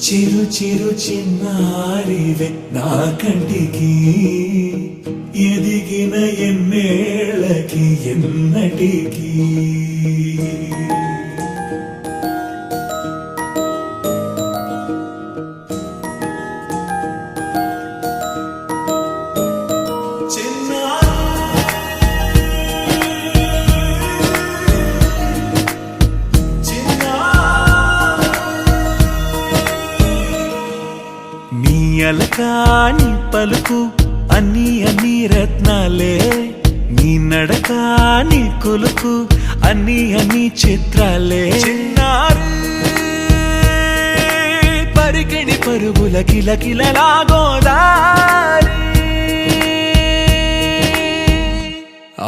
చిరు చిరు చిన్నారివే నా కంటికి ఎదిగిన ఎన్నేళ్ళకి ఎన్నటికి అలకాని పలుకు అన్ని అన్ని రత్నాలే నీ నడకాని కులుకు అన్ని అన్ని చిత్రాలే చిన్నారు పరికిణి పరుగుల కిలకిలలాగోదారి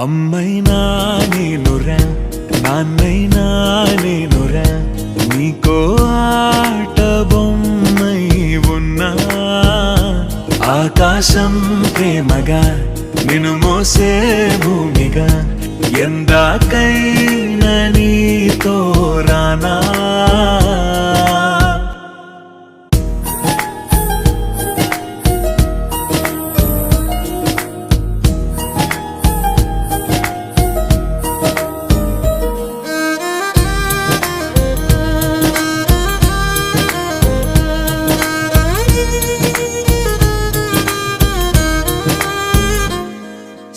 అమ్మైనా నేనురా నాన్నైనా నేనురా నీకో ఆట బొమ్మై ఉన్నా ఆకాశం ప్రేమగా నిన్ను మోసే భూమిగా ఎందాకైనా నీతో రానా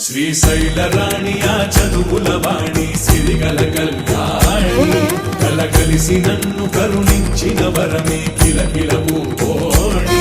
శ్రీశైల రాణియా చదువుల వాణి సిరిగల కల్యాణి కలగలిసి నన్ను కరుణించిన వరమే కిలకిల పూకోణి